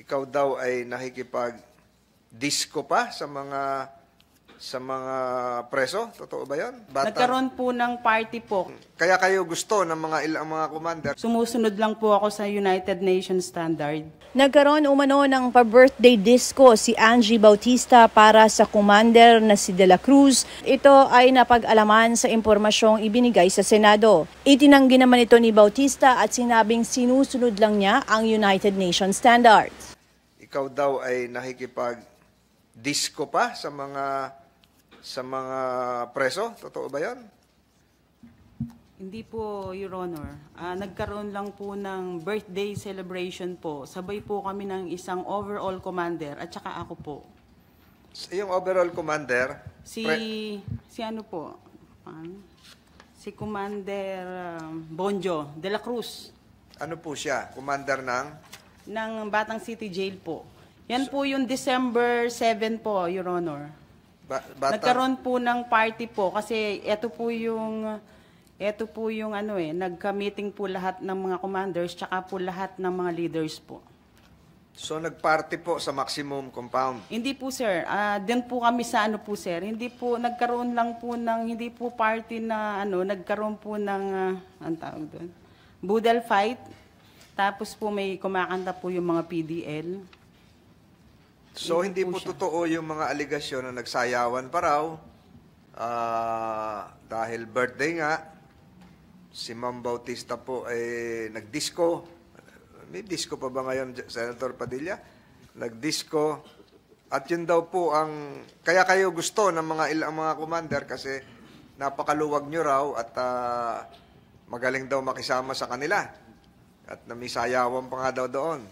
ikaw daw ay nakikipag-disco pa sa mga preso? Totoo ba 'yon? Nagkaroon po ng party po. Kaya kayo gusto ng mga ilang mga commander? Sumusunod lang po ako sa United Nations standard. Nagkaroon umano ng pa-birthday disco si Angie Bautista para sa commander na si De La Cruz. Ito ay napag-alaman sa impormasyong ibinigay sa Senado. Itinanggi naman ito ni Bautista at sinabing sinusunod lang niya ang United Nations standards. Ikaw daw ay nakikipag-disco pa sa mga preso? Totoo ba 'yon? Hindi po, Your Honor. Nagkaroon lang po ng birthday celebration po. Sabay po kami ng isang overall commander at saka ako po. Yung overall commander? Si ano po? Si Commander Bonjo de la Cruz. Ano po siya? Commander ng Batang City Jail po. Yan po yung December 7 po, Your Honor. Nagkaroon po ng party po kasi ito po yung nagka-meeting po lahat ng mga commanders tsaka po lahat ng mga leaders po. So nag-party po sa maximum compound? Hindi po, sir. Din po kami sa ano po, sir. Hindi po nagkaroon lang po ng hindi po party na nagkaroon po ng ang tawag doon, budal fight. Tapos po may kumakanta po yung mga PDL. So hindi po totoo yung mga aligasyon na nagsayawan pa raw dahil birthday nga, si Ma'am Bautista po ay nagdisco. May disco pa ba ngayon, Senator Padilla? Nagdisco. At yun daw po ang kaya kayo gusto ng mga ilang mga commander kasi napakaluwag nyo raw at magaling daw makisama sa kanila. At namisayawan pa nga daw doon.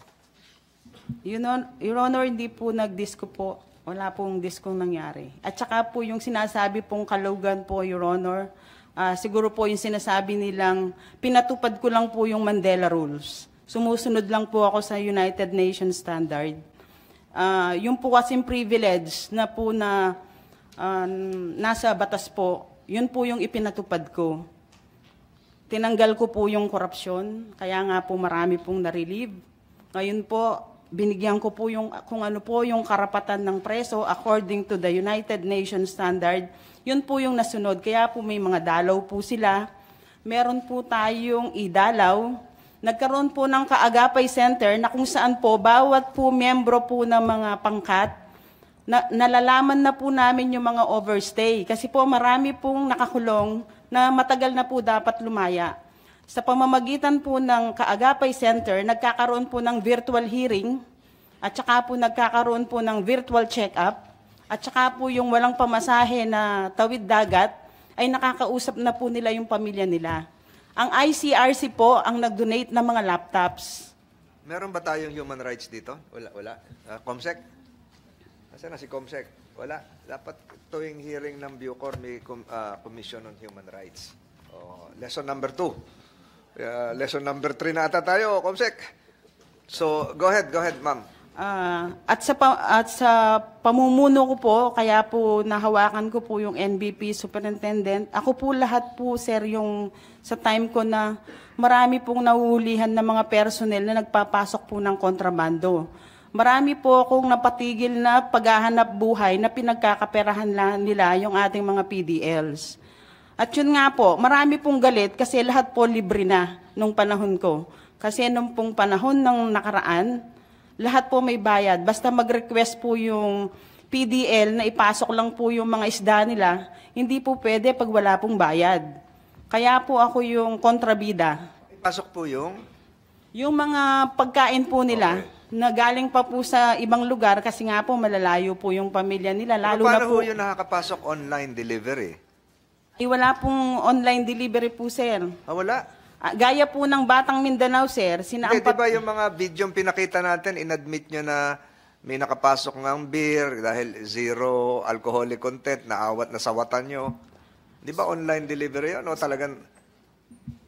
Your Honor, hindi po nag-disco po. Wala pong diskong nangyari. At saka po yung sinasabi pong kalugan po, Your Honor, siguro po yung sinasabi nilang pinatupad ko lang po yung Mandela Rules. Sumusunod lang po ako sa United Nations standard. Yung po kasing privilege na po na nasa batas po, yun po yung ipinatupad ko. Tinanggal ko po yung korupsyon, kaya nga po marami pong na-relieve. Ngayon po, binigyan ko po yung kung ano po yung karapatan ng preso according to the United Nations standard. Yun po yung nasunod. Kaya po may mga dalaw po sila. Meron po tayong idalaw. Nagkaroon po ng Kaagapay Center na kung saan po bawat po miyembro po ng mga pangkat nalalaman na po namin yung mga overstay. Kasi po marami pong nakakulong na matagal na po dapat lumaya. Sa pamamagitan po ng Kaagapay Center, nagkakaroon po ng virtual hearing at saka po nagkakaroon po ng virtual check-up at saka po yung walang pamasahe na tawid dagat ay nakakausap na po nila yung pamilya nila. Ang ICRC po ang nag-donate ng mga laptops. Meron ba tayong human rights dito? Wala. Comsec? Nasaan na si Comsec? Wala. Dapat tuwing hearing ng Bucor may Commission on Human Rights. Lesson number 2. Lesson number 3 na ata tayo, Comsec. So, go ahead, ma'am. At sa pamumuno ko po, kaya po nahawakan ko po yung NBP Superintendent. Ako po lahat po, sir, yung sa time ko na marami pong nahuhulihan ng mga personnel na nagpapasok po ng kontrabando. Marami po akong napatigil na paghahanap buhay na pinagkakaperahan nila yung ating mga PDLs. At yun nga po, marami pong galit kasi lahat po libre na nung panahon ko. Kasi nung pong panahon ng nakaraan, lahat po may bayad. Basta mag-request po yung PDL na ipasok lang po yung mga isda nila, hindi po pwede pag wala pong bayad. Kaya po ako yung kontrabida. Ipasok po yung? Yung mga pagkain po nila, na galing pa po sa ibang lugar kasi nga po malalayo po yung pamilya nila. Lalo paano na po yung nakakapasok online delivery? Wala pong online delivery po, sir. Wala? Gaya po ng Batang Mindanao, sir. Di ba yung mga video pinakita natin, inadmit nyo na may nakapasok ng beer dahil zero alcoholic content, naawat na sawatan nyo. Di ba online delivery yun? O talagang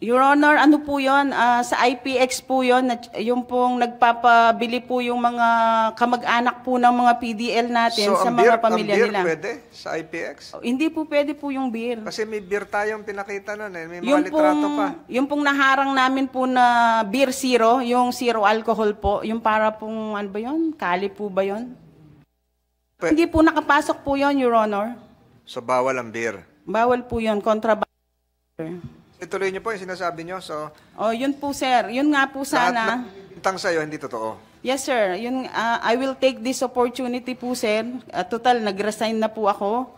Your Honor, ano po yun? Sa IPX po yun, yung pong nagpapabili po yung mga kamag-anak po ng mga PDL natin So, sa ang mga beer, pamilya ang beer nila. pwede sa IPX? Hindi po pwede po yung beer. Kasi may beer tayong pinakita nun eh. May mga litrato pa. Yung pong naharang namin po na beer zero, yung zero alcohol po, yung para pong, ano ba yun? Kali po ba yun? Hindi po nakapasok po yun, Your Honor. So, bawal ang beer. Bawal po yun, kontrabando. Ituloy niyo po yung sinasabi niyo. So, Oh, yun po, sir. Yun nga po lahat sana. ng bintang sa'yo, hindi totoo. Yes, sir. Yun, I will take this opportunity po, sir. Total, nag-resign na po ako.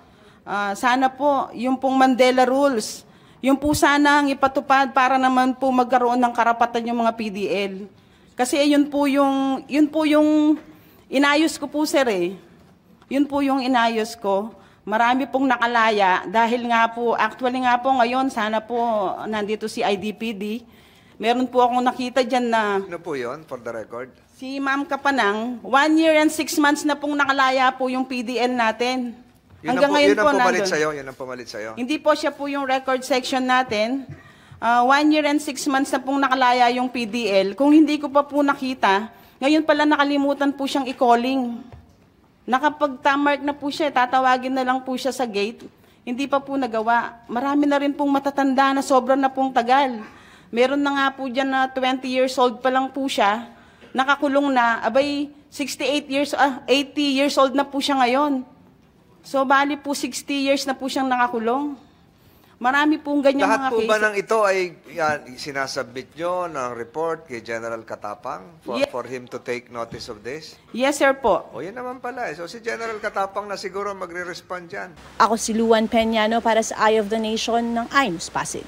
Sana po, yung pong Mandela Rules, yung po sana ang ipatupad para naman po magkaroon ng karapatan yung mga PDL. Kasi yun po yung inayos ko po, sir eh. Yun po yung inayos ko. Marami pong nakalaya dahil nga po, actually nga po ngayon, sana po nandito si IDPD. Meron po akong nakita dyan na Ano po yun, for the record? si Ma'am Kapanang, 1 year and 6 months na pong nakalaya po yung PDL natin. Hanggang ngayon yun po ang pumalit nandun. sa'yo, yun ang pumalit sa'yo. Hindi po siya po yung record section natin. 1 year and 6 months na pong nakalaya yung PDL. Kung hindi ko pa po nakita, ngayon pala nakalimutan po siyang i-calling. Nakapag-tamark na po siya, tatawagin na lang po siya sa gate. Hindi pa po nagawa. Marami na rin pong matatanda na sobrang na pong tagal. Meron na nga po dyan na 20 years old pa lang po siya. Nakakulong na, abay 80 years old na po siya ngayon. So bali po 60 years na po siyang nakakulong. Marami pong ganyan Lahat mga po cases. ba ng ito ay sinasubmit nyo ng report kay General Katapang for him to take notice of this? Yes, sir po. O yan naman pala eh. So si General Katapang na siguro magre-respond dyan. Ako si Luan Peñano para sa Eye of the Nation ng iNews Pasig.